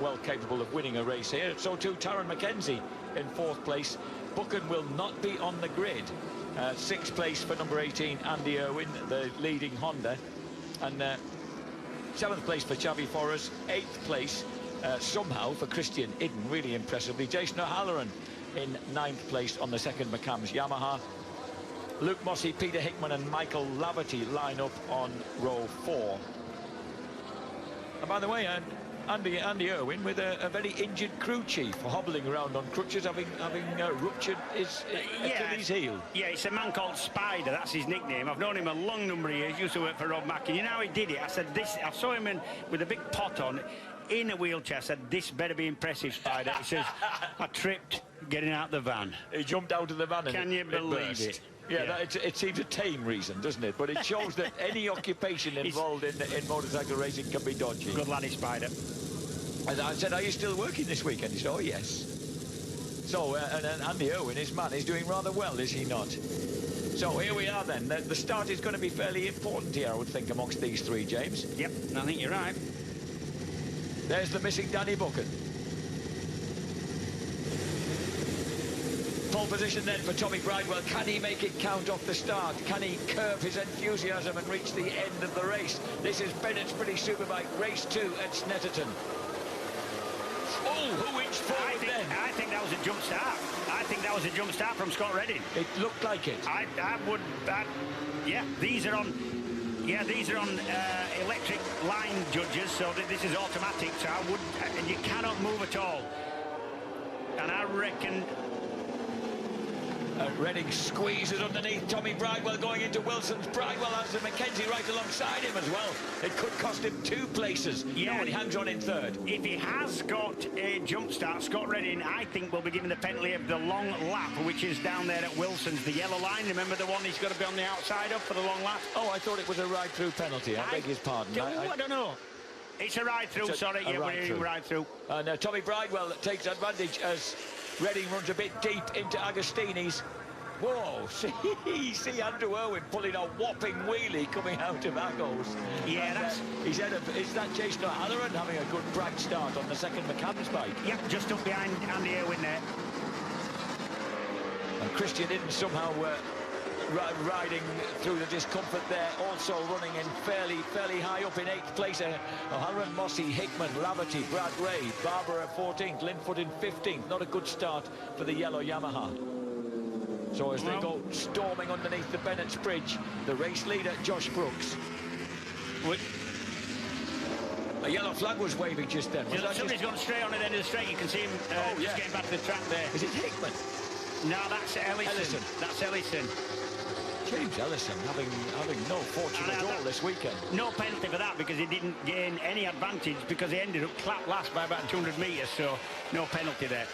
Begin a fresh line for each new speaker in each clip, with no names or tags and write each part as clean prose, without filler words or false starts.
well capable of winning a race here. So too Taron Mackenzie in 4th place. Buchan will not be on the grid. 6th place for number 18, Andy Irwin, the leading Honda. And 7th place for Xavi Forrest. 8th place somehow for Christian Idden, really impressively. Jason O'Halloran in 9th place on the 2nd McCams Yamaha. Luke Mossey, Peter Hickman and Michael Laverty line up on row 4. And by the way, Andy Irwin with a very injured crew chief, hobbling around on crutches, having ruptured his Achilles heel.
Yeah, it's a man called Spider, that's his nickname. I've known him a long number of years, used to work for Rob Mackin. You know how he did it? I said, I saw him with a big pot on, in a wheelchair. I said, this better be impressive, Spider. He says, I tripped getting out the van.
He jumped out of the van and
Can you believe it?
Yeah, it seems a tame reason, doesn't it? But it shows that any occupation involved in motorcycle racing can be dodgy.
Good laddie, Spider.
And I said, are you still working this weekend? He said, oh, yes. So, and Andy Irwin, his man, is doing rather well, is he not? So here we are then. The start is going to be fairly important here, I would think, amongst these three, James.
Yep, I think you're right.
There's the missing Danny Buchan. Pole position then for Tommy Bridewell. Can he make it count off the start? Can he curb his enthusiasm and reach the end of the race? This is Bennett's British Superbike, race 2 at Snetterton. Oh, who inched forward then?
I think that was a jump start. I think that was a jump start from Scott Redding.
It looked like it.
Yeah, these are on electric line judges, so this is automatic, so and you cannot move at all. And I reckon...
Redding squeezes underneath Tommy Bridewell going into Wilson's. Bridewell has the Mackenzie right alongside him as well. It could cost him 2 places. Yeah, no, he hangs on in 3rd.
If he has got a jump start, Scott Redding, I think, will be given the penalty of the long lap, which is down there at Wilson's, the yellow line. Remember the one he's got to be on the outside of for the long lap?
Oh, I thought it was a ride-through penalty. I beg his pardon.
I don't know. It's a ride-through, sorry. Yeah, we're ride-through.
And Tommy Bridewell takes advantage as Redding runs a bit deep into Agostini's. Whoa, see Andrew Irwin pulling a whopping wheelie coming out of Agos.
Yeah,
is that Jason O'Halloran having a good bright start on the 2nd McCams bike?
Yep, just up behind Andy Irwin there.
And Christian Idden somehow riding through the discomfort there, also running in fairly high up in 8th place. O'Halloran, Mossey, Hickman, Laverty, Brad Ray, Barber at 14th, Linfoot in 15th. Not a good start for the yellow Yamaha. So as they go storming underneath the Bennett's Bridge, the race leader, Josh Brooks. A yellow flag was waving just then.
Somebody's gone straight on the end of the straight. You can see him just getting back to the track there.
Is it Hickman?
No, that's Ellison. That's Ellison.
James Ellison having no fortune at all this weekend.
No penalty for that because he didn't gain any advantage because he ended up clapped last by about 200 metres, so no penalty there.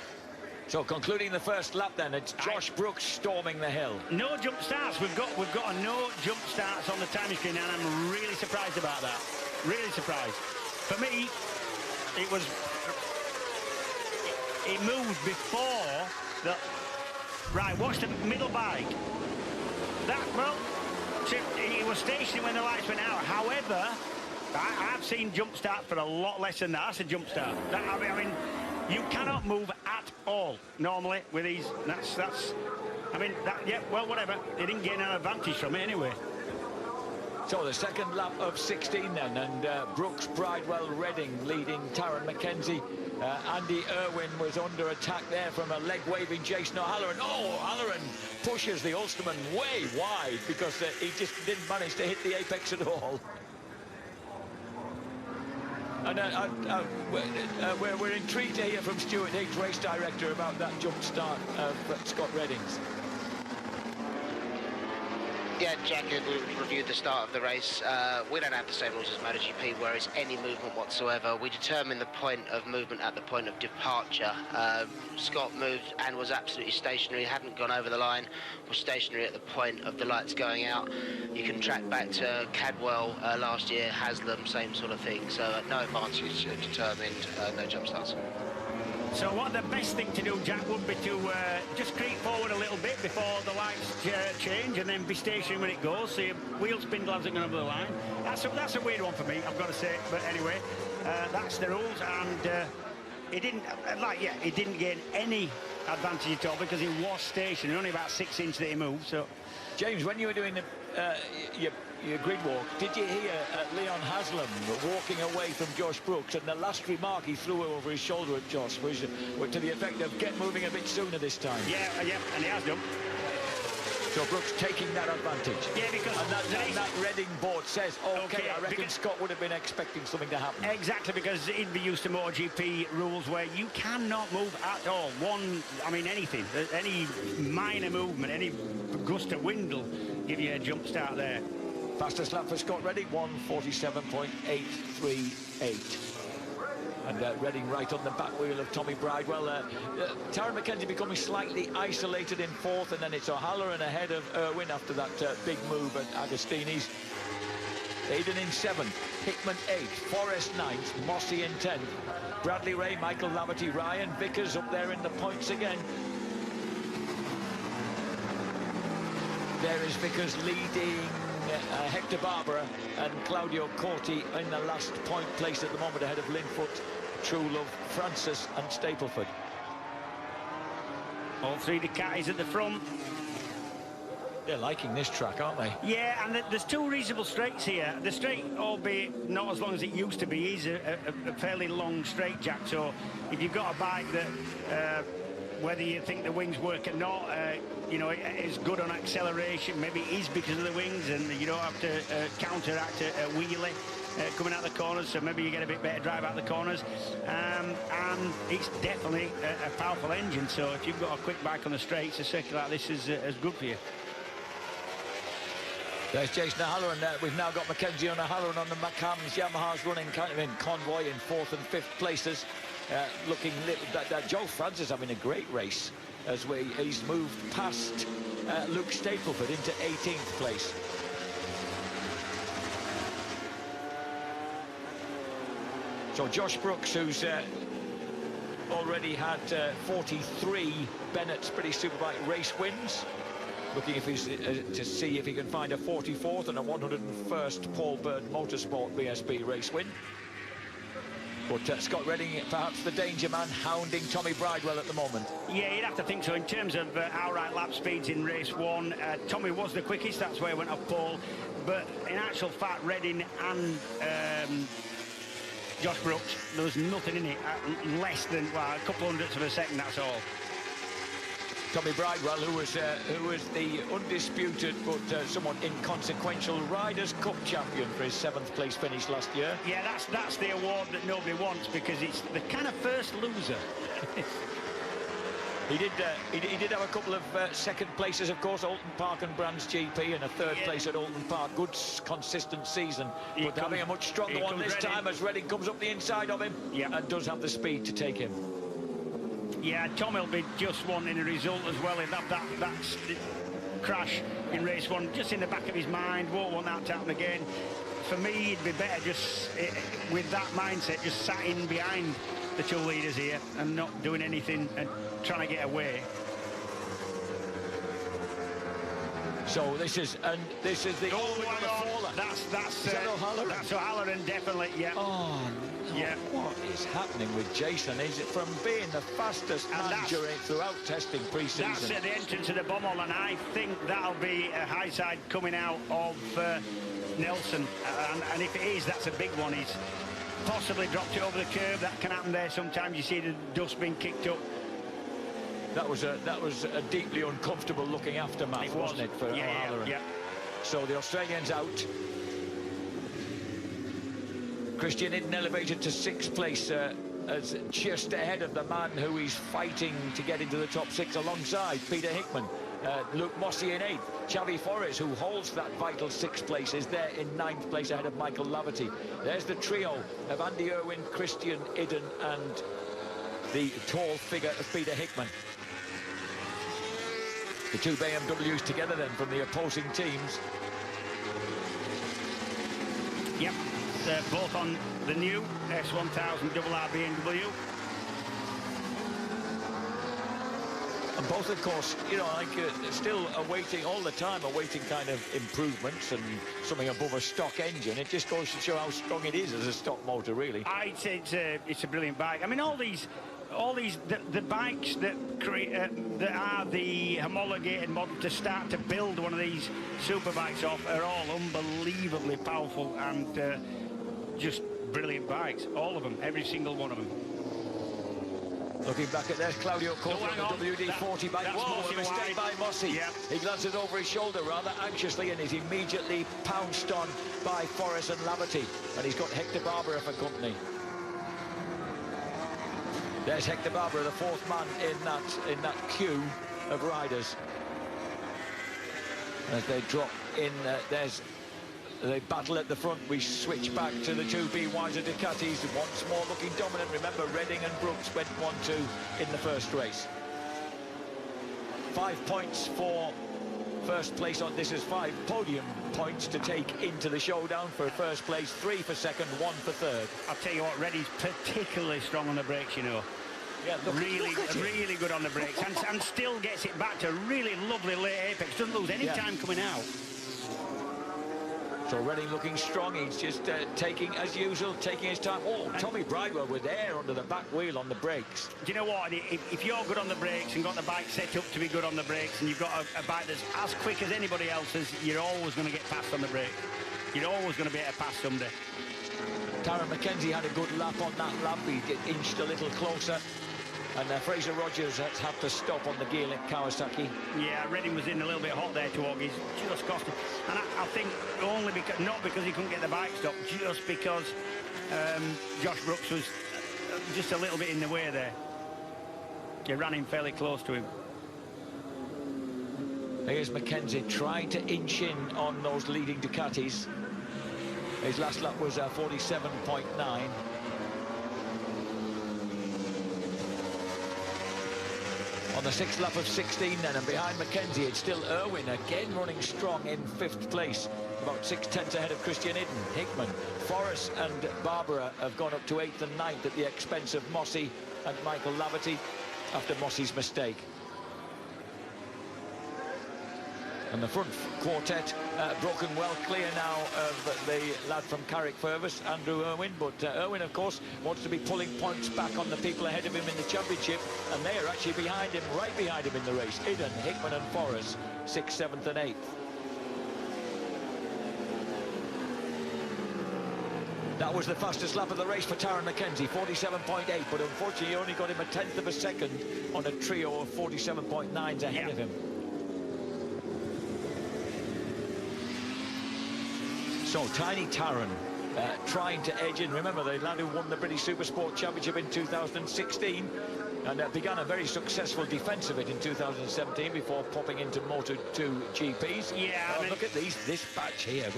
So concluding the first lap then, it's Josh Brooks storming the hill.
No jump starts. We've got a no jump starts on the timing screen, and I'm really surprised about that. Really surprised. For me, it moved before the... Right, watch the middle bike. He was stationary when the lights went out. However, I've seen jump start for a lot less than that. That's a jump start. I mean, you cannot move at all normally with these. Well, whatever. They didn't gain an advantage from it anyway.
So the 2nd lap of 16 then, and Brooks, Bridewell, Redding leading Taron Mackenzie. Andy Irwin was under attack there from a leg-waving Jason O'Halloran. Oh, O'Halloran pushes the Ulsterman way wide because he just didn't manage to hit the apex at all. And we're intrigued to hear from Stuart Higgs, race director, about that jump start of Scott Redding's.
Yeah, Jack, we reviewed the start of the race. We don't have the same rules as MotoGP, where it's any movement whatsoever. We determine the point of movement at the point of departure. Scott moved and was absolutely stationary, hadn't gone over the line, was stationary at the point of the lights going out. You can track back to Cadwell last year, Haslam, same sort of thing. So no advantage determined, no jump starts.
So what the best thing to do, Jack, would be to just creep forward a little bit before the lights change, and then be stationary when it goes, so your wheel spindle hasn't gone over the line. That's a weird one for me, I've got to say. But anyway, that's the rules, and he didn't gain any advantage at all because he was stationary, only about 6 inches that he moved. So,
James, when you were doing your grid walk, did you hear Leon Haslam walking away from Josh Brooks, and the last remark he threw over his shoulder at Josh was to the effect of get moving a bit sooner this time?
Yeah, and he has done.
So Brooks taking that advantage.
Yeah, because
and that Reading board says, okay, I reckon Scott would have been expecting something to happen.
Exactly, because he'd be used to MotoGP rules where you cannot move at all. Anything, any minor movement, any gust of wind will give you a jump start there.
Fastest lap for Scott Redding, 1:47.838. And Redding right on the back wheel of Tommy Bridewell. Taron Mackenzie becoming slightly isolated in 4th, and then it's O'Halloran ahead of Irwin after that big move at Agostini's. Aiden in 7th, Hickman 8th, Forrest 9th, Mossy in 10th, Bradley Ray, Michael Laverty, Ryan Vickers up there in the points again. There is Vickers leading Hector Barbara and Claudio Corti in the last point place at the moment ahead of Linfoot, Truelove, Francis and Stapleford.
All 3 Ducatis at the front.
They're liking this track, aren't they?
Yeah, and there's 2 reasonable straights here. The straight, albeit not as long as it used to be, is a fairly long straight, Jack. So if you've got a bike that, whether you think the wings work or not, you know, it is good on acceleration. Maybe it is because of the wings, and you don't have to counteract a wheelie coming out the corners, so maybe you get a bit better drive out the corners. And it's definitely a powerful engine, so if you've got a quick bike on the straights, a circuit like this is good for you.
There's Jason O'Halloran. We've now got Mackenzie on O'Halloran on the McCams. Yamaha's running kind of in convoy in 4th and 5th places. Looking that Joe Francis having a great race as he's moved past Luke Stapleford into 18th place. So Josh Brooks, who's already had 43 Bennett's British Superbike race wins, looking if he's to see if he can find a 44th and a 101st Paul Bird Motorsport BSB race win. But Scott Redding, perhaps the danger man, hounding Tommy Bridewell at the moment.
Yeah, you'd have to think so. In terms of outright lap speeds in race 1, Tommy was the quickest. That's where he went off pole. But in actual fact, Redding and Josh Brooks, there was nothing in it. Less than, well, a couple hundredths of a second, that's all.
Tommy Bridewell, who was the undisputed but somewhat inconsequential Riders' Cup champion for his 7th place finish last year.
Yeah, that's the award that nobody wants, because it's the kind of first loser.
He did have a couple of second places, of course, Alton Park and Brands GP, and a 3rd place at Alton Park. Good, consistent season, but having a much stronger one this time as Redding comes up the inside of him and does have the speed to take him.
Yeah, Tommy will be just wanting a result as well. He'll have that crash in race 1 just in the back of his mind. Won't want that to happen again. For me, it'd be better just with that mindset, just sat in behind the 2 leaders here and not doing anything and trying to get away.
So this is the faller.
That's O'Halloran. That's O'Halloran, definitely. Yeah.
Oh no.
Yeah.
What is happening with Jason? Is it from being the fastest man throughout testing pre-season?
That's at the entrance of the Bommel, and I think that'll be a high side coming out of Nelson. And if it is, that's a big one. He's possibly dropped it over the curb. That can happen there. Sometimes you see the dust being kicked up.
That was a deeply uncomfortable looking aftermath, wasn't it, for O'Halloran?
Yeah.
So the Australian's out. Christian Hidden elevated to 6th place as just ahead of the man who is fighting to get into the top 6 alongside Peter Hickman. Luke Mossy in 8th. Xavi Forres, who holds that vital 6th place, is there in 9th place ahead of Michael Laverty. There's the trio of Andy Irwin, Christian Hidden and the tall figure of Peter Hickman. The 2 BMWs together then from the opposing teams.
Yep, they're both on the new S1000 RR BMW.
And both, of course, you know, like still awaiting all the time, awaiting kind of improvements and something above a stock engine. It just goes to show how strong it is as a stock motor, really.
I'd say it's a brilliant bike. I mean, all these the bikes that create that are the homologated model to start to build one of these super bikes off are all unbelievably powerful and just brilliant bikes. All of them, every single one of them.
Looking back at there's Claudio Corfa on the WD-40 bike. Whoa, a mistake by Mossy.
Yeah.
He glances over his shoulder rather anxiously and is immediately pounced on by Forrest and Laverty. And he's got Hector Barbera for company. There's Hector Barbera, the fourth man in that queue of riders. As they drop in, there's the battle at the front. We switch back to the two BYs of Ducatis, once more looking dominant. Remember, Redding and Brooks went 1-2 in the first race. 5 points for first place on this is 5 podium points to take into the showdown for first place, 3 for second, 1 for third.
I'll tell you what, Redding's particularly strong on the brakes, you know.
Yeah,
really good on the brakes and still gets it back to really lovely late apex. Doesn't lose any time coming out.
So Redding looking strong. He's just taking, as usual, taking his time. Oh, Tommy Bridewell with air under the back wheel on the brakes.
Do you know what? If you're good on the brakes and got the bike set up to be good on the brakes and you've got a bike that's as quick as anybody else's, you're always going to get past on the brake. You're always going to be able to pass someday.
Taron McKenzie had a good lap on that lap. He inched a little closer. And Fraser Rogers has had to stop on the Gearlink Kawasaki. Yeah,
Redding was in a little bit hot there to Augie's. Just cost him. And I think only because, not because he couldn't get the bike stopped, just because Josh Brooks was just a little bit in the way there. He ran in fairly close to him.
Here's McKenzie trying to inch in on those leading Ducatis. His last lap was 47.9. On the sixth lap of 16 then, and behind McKenzie, it's still Irwin, again running strong in 5th place. About 6/10 ahead of Christian Hidden. Hickman, Forrest and Barbera have gone up to 8th and 9th at the expense of Mossy and Michael Laverty after Mossy's mistake. And the front quartet broken well clear now of the lad from Carrick Fergus, Andrew Irwin. But Irwin, of course, wants to be pulling points back on the people ahead of him in the championship. And they are actually behind him, right behind him in the race. Hidden, Hickman and Forrest, 6th, 7th and 8th. That was the fastest lap of the race for Taron McKenzie, 47.8. But unfortunately, he only got him 1/10 of a second on a trio of 47.9s ahead of him. So Tiny Taron trying to edge in. Remember, the lad who won the British Supersport Championship in 2016 and began a very successful defence of it in 2017 before popping into Moto2 GPs.
Yeah,
look at this batch here.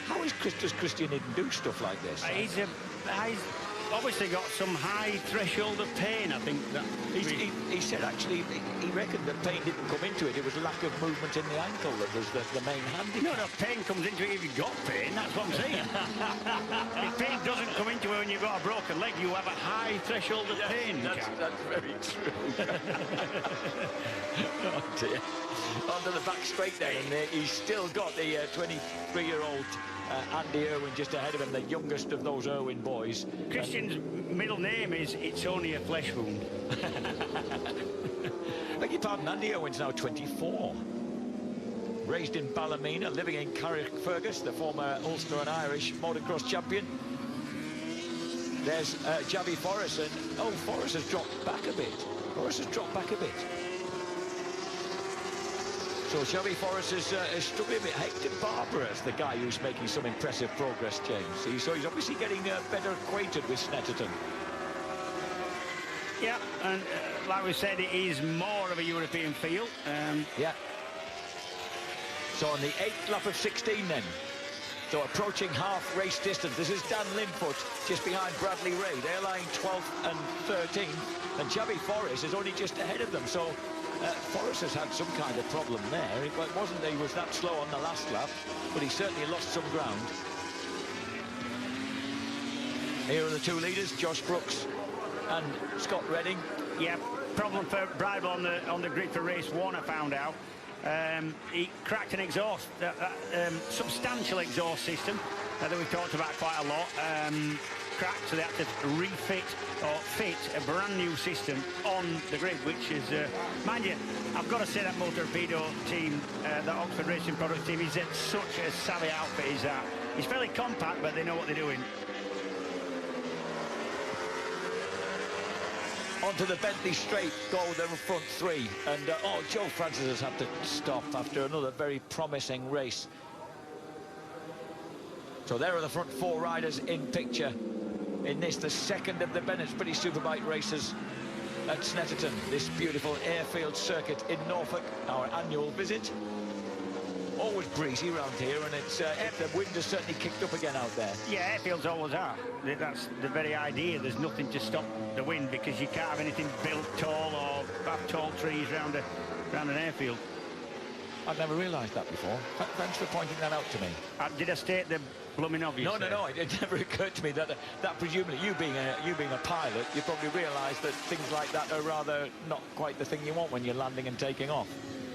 How does Christian Hidden do stuff like this?
He's obviously got some high threshold of pain, I think. That
he said actually he reckoned that pain didn't come into it. It was lack of movement in the ankle that was the main handicap.
No, pain comes into it if you've got pain. That's what I'm saying. If pain doesn't come into it when you've got a broken leg, you have a high threshold of pain.
That's very true. Oh dear. Onto the back straight there, and he's still got the 23-year-old Andy Irwin just ahead of him, the youngest of those Irwin boys.
Christian's middle name is It's Only a Flesh Wound.
Beg your pardon, Andy Irwin's now 24. Raised in Ballymena, living in Carrickfergus, the former Ulster and Irish motocross champion. There's Javi Forrest, and Forrest has dropped back a bit. So Javi Forrest is struggling a bit. Hector Barbera is the guy who's making some impressive progress, James. So he's obviously getting better acquainted with Snetterton.
Yeah, and like we said, it is more of a European feel.
Yeah. So on the 8th lap of 16 then. So approaching half race distance. This is Dan Linfoot just behind Bradley Ray. They're lying 12th and 13th. And Javi Forrest is only just ahead of them. So Forrest has had some kind of problem there. It wasn't that he was that slow on the last lap, but he certainly lost some ground. Here are the two leaders, Josh Brooks and Scott Redding.
Yep. problem for Bridewell on the grid for race 1, I found out. He cracked an exhaust, substantial exhaust system that we talked about quite a lot. Cracked, so they had to refit or fit a brand new system on the grid, which is, mind you, I've got to say that Motor Torpedo team, that Oxford Racing Products team, is such a savvy outfit. Is that it's fairly compact, but they know what they're doing.
Onto the Bentley straight go the front three, and Joe Francis has had to stop after another very promising race. So there are the front 4 riders in picture in this, the second of the Bennett's British Superbike races at Snetterton, this beautiful airfield circuit in Norfolk, our annual visit. Always breezy around here, and it's the wind has certainly kicked up again out there.
Yeah, airfields always are. That's the very idea. There's nothing to stop the wind, because you can't have anything built tall or have tall trees around an airfield.
I've never realised that before. Thanks for pointing that out to me.
Did I state the blooming obvious?
No. It never occurred to me that presumably you being a pilot, you probably realise that things like that are rather not quite the thing you want when you're landing and taking off.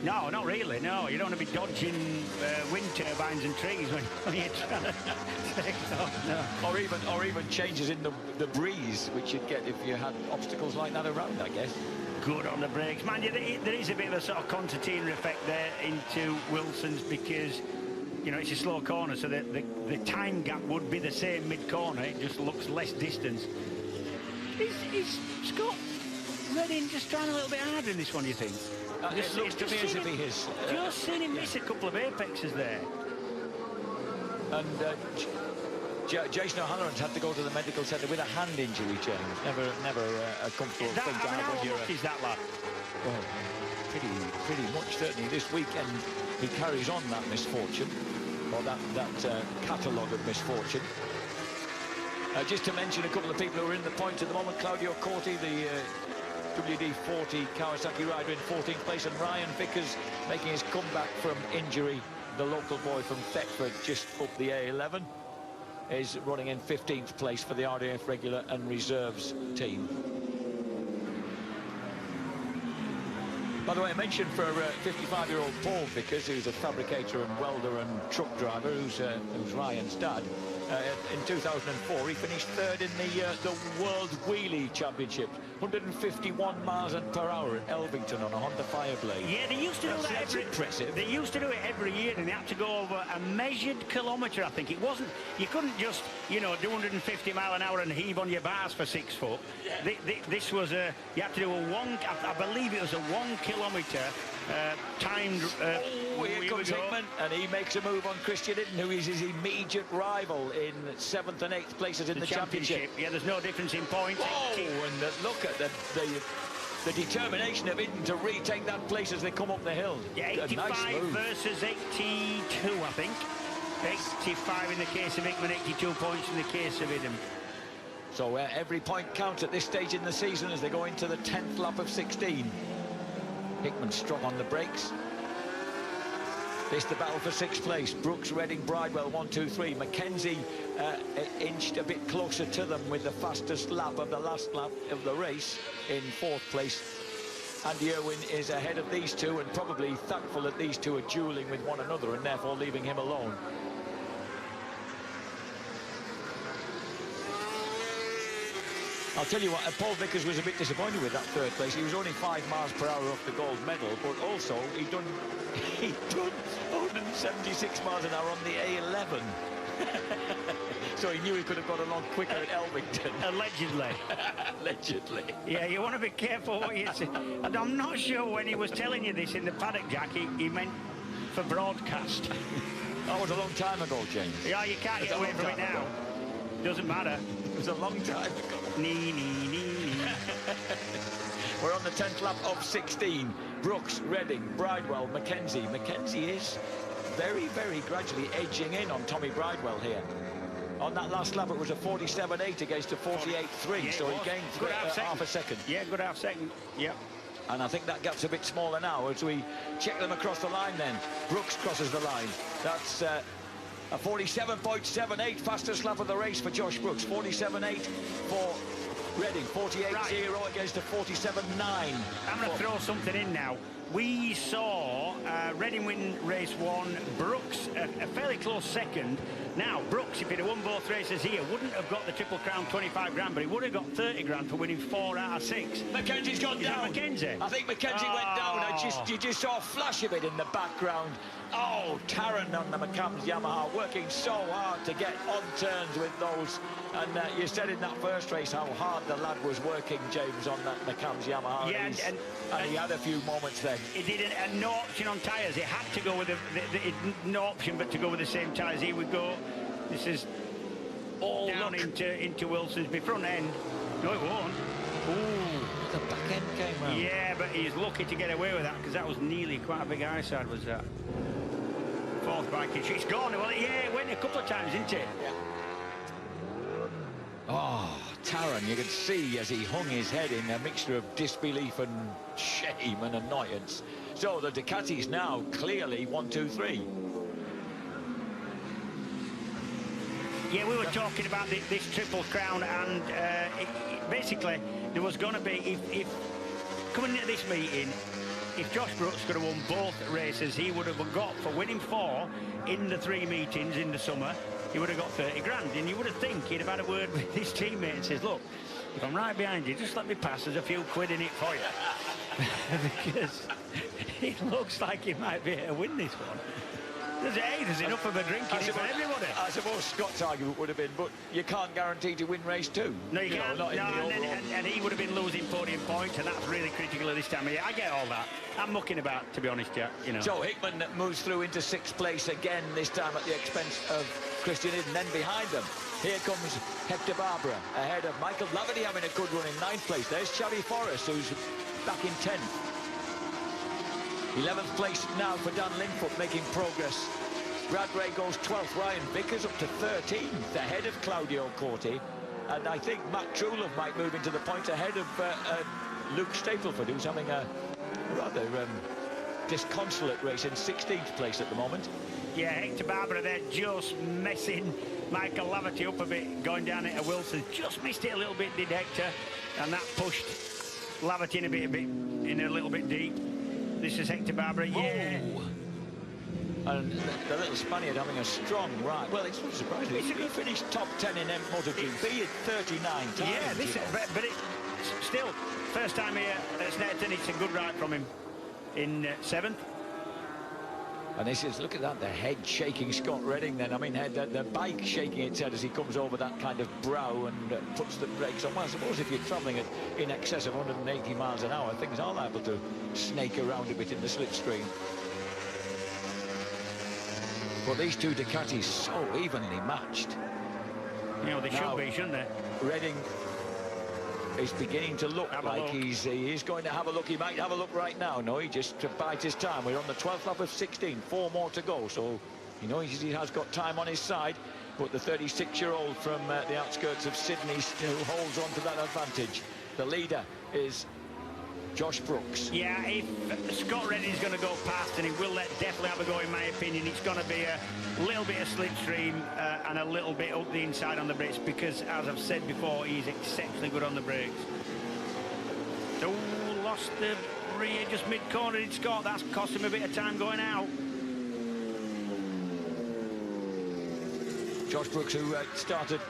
No, not really. No, you don't want to be dodging wind turbines and trees when you're trying to take off. No.
Or even changes in the breeze, which you'd get if you had obstacles like that around, I guess.
Good on the brakes. Man, there is a bit of a sort of concertina effect there into Wilson's, because, you know, it's a slow corner, so the time gap would be the same mid-corner. It just looks less distance. Is Scott Redding just trying a little bit harder in this one, do you think?
It looks to me as if he is.
Just seen him miss a couple of apexes there.
And Jason O'Halloran's had to go to the medical centre with a hand injury, James. Never a comfortable thing to have when you're...
How much is that, lad?
Well, pretty much, certainly. This weekend he carries on that misfortune, or that catalogue of misfortune. Just to mention a couple of people who are in the points at the moment. Claudio Corti, the WD-40 Kawasaki rider, in 14th place, and Ryan Vickers making his comeback from injury. The local boy from Thetford, just up the A11, is running in 15th place for the RAF regular and reserves team. By the way, I mentioned for 55-year-old Paul Vickers, who's a fabricator and welder and truck driver, who's Ryan's dad. In 2004, he finished third in the World Wheelie Championship, 151 miles per hour at Elvington on a Honda Fireblade.
Yeah, they used to do that.
Impressive.
They used to do it every year, and they had to go over a measured kilometre. I think it wasn't. You couldn't just, you know, do 150 mile an hour and heave on your bars for 6 foot. Yeah. This was a. You had to do a one. I believe it was a 1 kilometre timed.
Here comes Hickman, and he makes a move on Christian Hidden, who is his immediate rival in 7th and 8th places in the championship.
Yeah, there's no difference in points.
Oh, and look at the determination of Hidden to retake that place as they come up the hill.
Yeah, 85
nice
versus 82, I think. 85 in the case of Hickman, 82 points in the case of Hidden.
So every point counts at this stage in the season as they go into the 10th lap of 16. Hickman strong on the brakes. This the battle for 6th place. Brooks, Redding, Bridewell, 1, 2, 3. Mackenzie inched a bit closer to them with the fastest lap of the last lap of the race in 4th place. Andy Irwin is ahead of these two, and probably thankful that these two are duelling with one another and therefore leaving him alone. I'll tell you what, Paul Vickers was a bit disappointed with that 3rd place. He was only 5 miles per hour off the gold medal, but also he'd done 176 miles an hour on the A11. So he knew he could have got along quicker at Elvington.
Allegedly.
Allegedly.
Yeah, you want to be careful what you say. And I'm not sure when he was telling you this in the paddock, Jack, he meant for broadcast.
That was a long time ago, James.
Yeah, you can't get away from it now. Doesn't matter.
It was a long time ago.
Nee.
We're on the 10th lap of 16. Brooks, Redding, Bridewell, Mackenzie. Mackenzie is very, very gradually edging in on Tommy Bridewell here. On that last lap, it was a 47.8 against a 48.3,
yeah,
so he gained half a second.
Yeah, good half second. Yeah.
And I think that gap's a bit smaller now as we check them across the line then. Brooks crosses the line. That's a 47.78, fastest lap of the race for Josh Brooks. 47.8 for Reading 48-0 against a 47-9.
I'm going to throw something in now. We saw Reading win race 1, Brooks a fairly close second. Now, Brooks, if he'd have won both races here, wouldn't have got the Triple Crown 25 grand, but he would have got 30 grand for winning 4 out of 6.
Mackenzie's gone down.
Mackenzie?
I think Mackenzie went down. You just saw a flash of it in the background. Oh, Taron on the McCams Yamaha working so hard to get on turns with those. And you said in that first race how hard the lad was working, James, on that McCams Yamaha.
Yeah,
and he had a few moments there.
He did no option on tyres. He had to go with no option but to go with the same tyres. He would go. This is all down into Wilson's front end. No, it won't. Ooh,
the back end came round.
Yeah, but he's lucky to get away with that because that was nearly quite a big eyeside, was that? Fourth bike, it's gone. Well, yeah, it went a couple of times, didn't it?
Yeah. Oh, Taron, you could see as he hung his head in a mixture of disbelief and shame and annoyance. So the Ducatis now clearly 1, 2, 3.
Yeah, we were talking about this Triple Crown, and basically there was going to be, if coming into this meeting, if Josh Brooks could have won both races, he would have got, for winning 4 in the 3 meetings in the summer, he would have got 30 grand. And you would have think he'd have had a word with his teammate and says, look, if I'm right behind you, just let me pass, there's a few quid in it for you. Because it looks like he might be able to win this one. There's enough of a drink in it for everybody.
I suppose Scott's argument would have been, but you can't guarantee to win race 2.
No, you can't.
Not in the overall.
And he would have been losing podium points, and that's really critical at this time of year. I get all that. I'm mucking about, to be honest, yeah. You know.
So Hickman moves through into 6th place again, this time at the expense of Christian Iden. Then behind them, here comes Hector Barbara, ahead of Michael Laverty having a good run in 9th place. There's Charlie Forrest, who's back in 10th. 11th place now for Dan Linfoot, making progress. Brad Ray goes 12th. Ryan Vickers up to 13th, ahead of Claudio Corti. And I think Matt Trulove might move into the points ahead of Luke Stapleford, who's having a rather disconsolate race in 16th place at the moment.
Yeah, Hector Barbara there just messing Michael Laverty up a bit, going down into Wilson. Just missed it a little bit, did Hector. And that pushed Laverty in a little bit deep. This is Hector Barbara, yeah.
Whoa. And the little Spaniard having a strong ride. Well, it's not surprising. He finished top 10 in MotoGP at 39 times.
Yeah, but it's still, first time here at Snetterton, it's a good ride from him in 7th.
And this is, look at that, the head shaking Scott Redding then. I mean, the bike shaking its head as he comes over that kind of brow and puts the brakes on. Well, I suppose if you're travelling at in excess of 180 miles an hour, things are liable to snake around a bit in the slipstream. But these two Ducatis so evenly matched.
You know, they should be, shouldn't they?
Redding is beginning to look like he is going to have a look. He might have a look right now. No, he just bides his time. We're on the 12th lap of 16, 4 more to go. So, you know, he has got time on his side. But the 36-year-old from the outskirts of Sydney still holds on to that advantage. The leader is Josh Brooks. Yeah, if Scott Redding's going to go past, and he will definitely have a go, in my opinion, it's going to be a little bit of slipstream and a little bit up the inside on the brakes, because, as I've said before, he's exceptionally good on the brakes. So, lost the rear just mid-corner in Scott. That's cost him a bit of time going out. Josh Brooks, who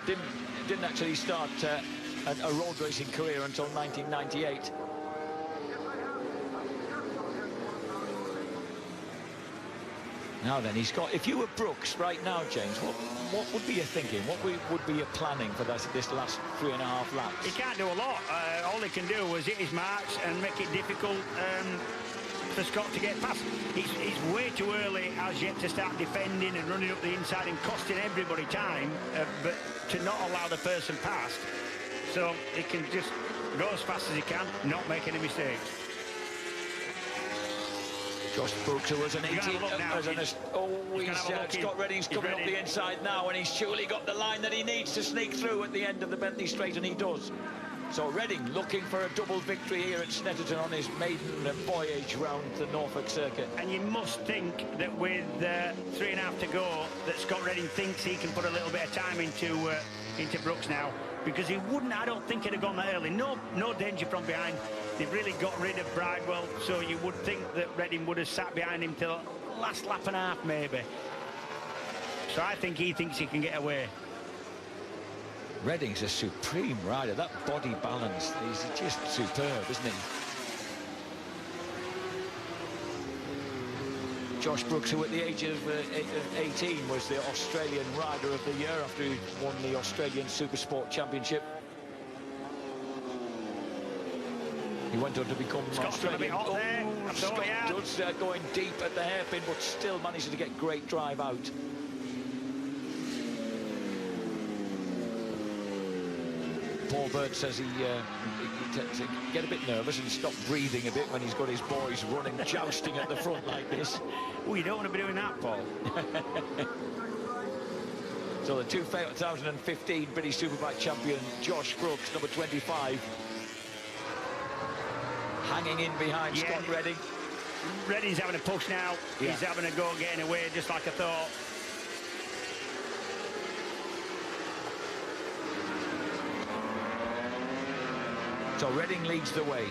didn't actually start a road racing career until 1998. Now then, he's got, if you were Brooks right now, James, what would be your thinking? What would be your planning for this last 3.5 laps? He can't do a lot. All he can do is hit his marks and make it difficult for Scott to get past. He's way too early as yet to start defending and running up the inside and costing everybody time, but to not allow the person past. So he can just go as fast as he can, not make any mistakes. Josh Brooks, who was an 18... Scott Redding's coming up the inside now, and he's surely got the line that he needs to sneak through at the end of the Bentley Straight, and he does. So Redding looking for a double victory here at Snetterton on his maiden voyage round the Norfolk circuit. And you must think that with 3.5 to go, that Scott Redding thinks he can put a little bit of time into Brooks now.
because he wouldn't, I don't think he'd have gone that early. No danger from behind. They've really got rid of Bridewell, so you would think that Redding would have sat behind him till last lap and a half, maybe. So I think he thinks he can get away.
Redding's a supreme rider. That body balance is just superb, isn't he? Josh Brooks, who at the age of 18 was the Australian Rider of the Year after he won the Australian Supersport Championship. He went on to become Australian. Scott does going deep at the hairpin, but still manages to get great drive out. Paul Bird says he tends to get a bit nervous and stop breathing a bit when he's got his boys running, jousting at the front like this.
Oh, you don't want to be doing that, Paul.
So the 2015 British Superbike champion, Josh Brooks, number 25, hanging in behind Scott Redding.
Redding's having a push now. Yeah. He's having a go getting away, just like I thought.
So Redding leads the way.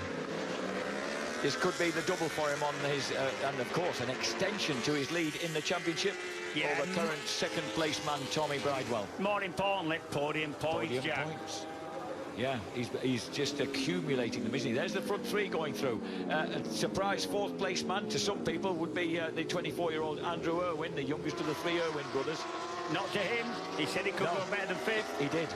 This could be the double for him on his, and of course, an extension to his lead in the championship over current second-place man Tommy Bridewell.
More importantly, podium points, Jack.
Yeah, he's just accumulating them, isn't he? There's the front three going through. A surprise fourth-place man to some people would be the 24-year-old Andrew Irwin, the youngest of the three Irwin brothers.
Not to him. He said he could go better than fifth.
He did.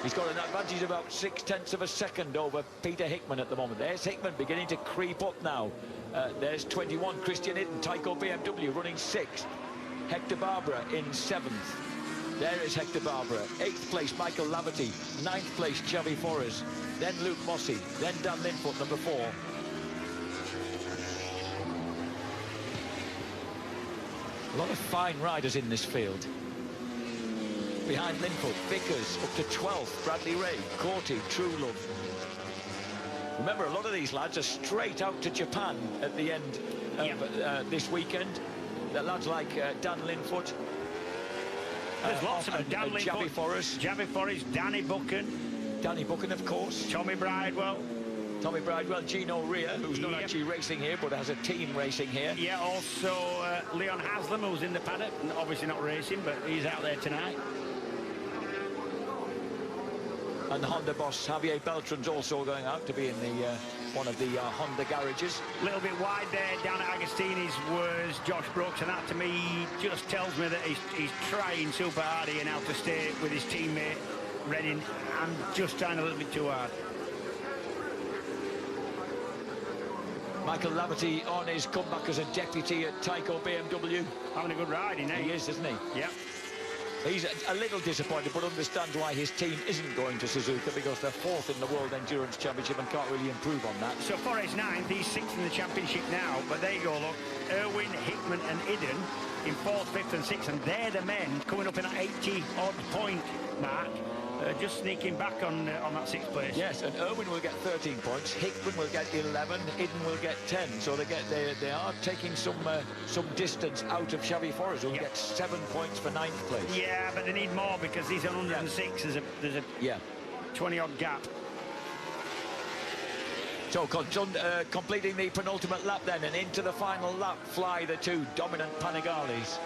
He's got an advantage of about 0.6 of a second over Peter Hickman at the moment. There's Hickman beginning to creep up now. There's 21, Christian Itten, Tyco BMW running 6th. Hector Barbara in 7th. There is Hector Barbara. 8th place, Michael Laverty. 9th place, Xavi Forres. Then Luke Mossey. Then Dan Linfoot, number 4. A lot of fine riders in this field. Behind Linfoot, Vickers up to 12th, Bradley Ray, Corty, Truelove. Remember, a lot of these lads are straight out to Japan at the end of this weekend. The lads like Dan Linfoot.
There's lots of them. Dan Linfoot,
Xavi Forres.
Xavi Forres, Danny Buchan.
Danny Buchan, of course.
Tommy Bridewell.
Tommy Bridewell, Gino Rea, who's not actually racing here, but has a team racing here.
Yeah, also Leon Haslam, who's in the paddock, and obviously not racing, but he's out there tonight.
And the Honda boss, Javier Beltran's also going out to be in the one of the Honda garages.
A little bit wide there down at Agostini's was Josh Brooks, and that to me just tells me that he's trying super hard here now to stay with his teammate Redding, and just trying a little bit too hard.
Michael Laverty on his comeback as a deputy at Tyco BMW.
Having a good ride,
He is, isn't he?
Yeah.
He's a little disappointed, but understands why his team isn't going to Suzuka, because they're 4th in the World Endurance Championship and can't really improve on that.
So Forres 9th, he's 6th in the championship now, but there you go, look. Irwin, Hickman and Iden in 4th, 5th and 6th, and they're the men coming up in that 80-odd point mark, just sneaking back on that 6th place.
Yes, and Irwin will get 13 points, Hickman will get 11, Iden will get 10, so they are taking some distance out of Xavi Forres, who'll get 7 points for 9th place.
Yeah, but they need more because he's on 106. There's a 20-odd gap.
So completing the penultimate lap then, and into the final lap fly the two dominant Panigales.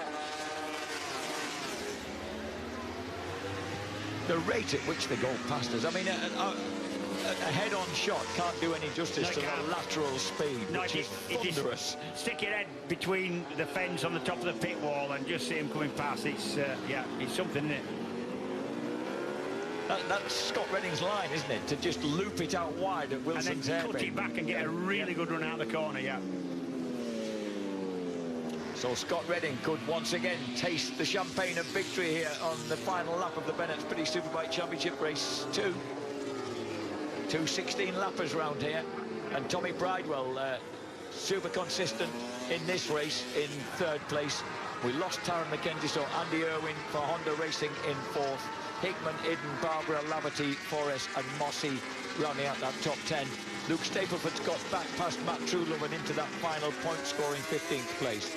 The rate at which they go past us, I mean, a head-on shot can't do any justice to the lateral speed, which is thunderous.
Stick your head between the fence on the top of the pit wall and just see him coming past. It's something, isn't it?
That's Scott Redding's line, isn't it? To just loop it out wide at Wilson's hairpin.
And then cut it back and get a really good run out of the corner,
So Scott Redding could once again taste the champagne of victory here on the final lap of the Bennett's British Superbike Championship Race 2. 2 16-lappers round here, and Tommy Bridewell super consistent in this race in 3rd place. We lost Taron McKenzie, so Andy Irwin for Honda Racing in 4th. Hickman, Iden, Barbara, Laverty, Forres and Mossey rounding out that top 10. Luke Stapleford's got back past Matt Truelove and into that final point-scoring 15th place.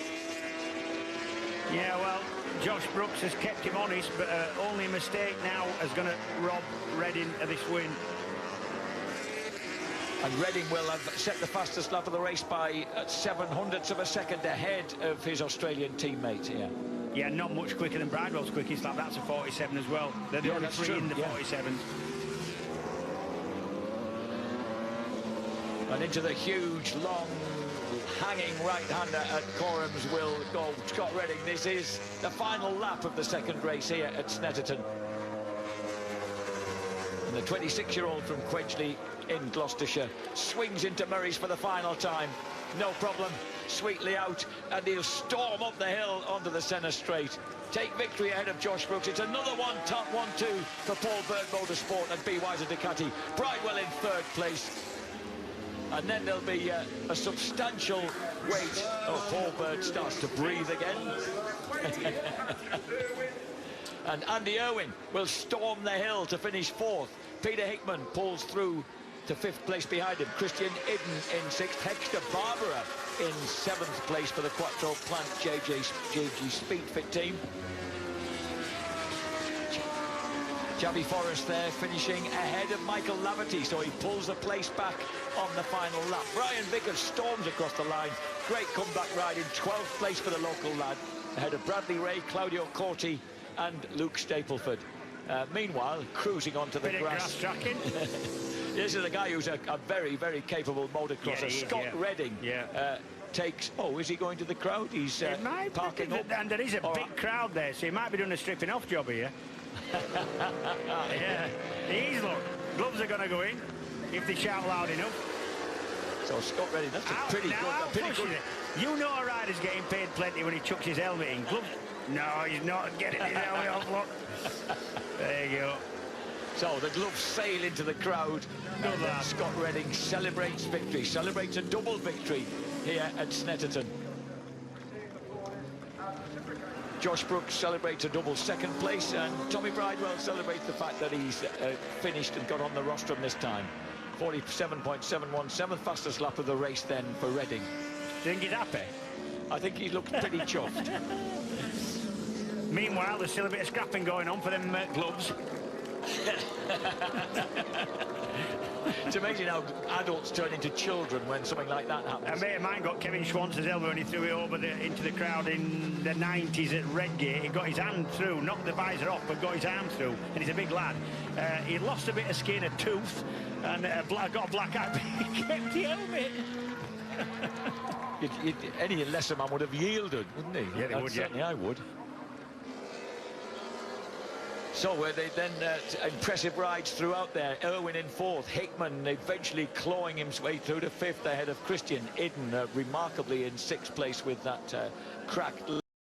Yeah, well, Josh Brooks has kept him honest, but only a mistake now is going to rob Reading of this win.
And Reading will have set the fastest lap of the race by 0.07 of a second ahead of his Australian teammate here.
Yeah, not much quicker than Bridewell's quickest lap. That's a 47 as well. They're the only three in the 47s.
And into the huge, long, hanging right-hander at Corum's will go Scott Redding. This is the final lap of the second race here at Snetterton. And the 26-year-old from Quedgeley in Gloucestershire swings into Murray's for the final time. No problem, sweetly out, and he'll storm up the hill onto the centre straight. Take victory ahead of Josh Brooks. It's another top 1-2 for Paul Bird Motorsport and B. Weiser Ducati. Bridewell in third place. And then there'll be a substantial wait. Oh, Paul Bird starts to breathe again. And Andy Irwin will storm the hill to finish fourth. Peter Hickman pulls through to fifth place behind him. Christian Idden in sixth. Hector Barbara in seventh place for the Quattro Plant JG Speedfit team. Javi Forrest there finishing ahead of Michael Laverty, so he pulls the place back on the final lap. Brian Vickers storms across the line. Great comeback ride in 12th place for the local lad, ahead of Bradley Ray, Claudio Corti and Luke Stapleford. Meanwhile, cruising onto the grass
tracking.
This is a guy who's a very, very capable motocrosser. Scott Redding takes... Oh, is he going to the crowd? He's parking up.
And there is a big crowd there, so he might be doing a stripping off job here. Yeah, he's look. Gloves are going to go in if they shout loud enough.
So Scott Redding, that's a pretty good.
You know a rider's getting paid plenty when he chucks his helmet in. Gloves. No, he's not getting his helmet off. Look. There you go.
So the gloves sail into the crowd. And then Scott Redding celebrates victory, celebrates a double victory here at Snetterton. Josh Brooks celebrates a double second place, and Tommy Bridewell celebrates the fact that he's finished and got on the rostrum this time. 47.717, fastest lap of the race then for Redding.
Do you think he's happy?
I think he looks pretty chuffed.
Meanwhile, there's still a bit of scrapping going on for them gloves.
It's amazing how adults turn into children when something like that happens.
A mate of mine got Kevin Schwantz's helmet when he threw it over into the crowd in the 90s at Redgate. He got his hand through, knocked the visor off, but got his arm through, and he's a big lad. He lost a bit of skin, a tooth, and got a black eye, but he kept the helmet.
Any lesser man would have yielded, wouldn't he?
Yeah, they would,
certainly I would. So they then impressive rides throughout there. Irwin in fourth, Hickman eventually clawing his way through to fifth ahead of Christian Idden, remarkably in sixth place with that cracked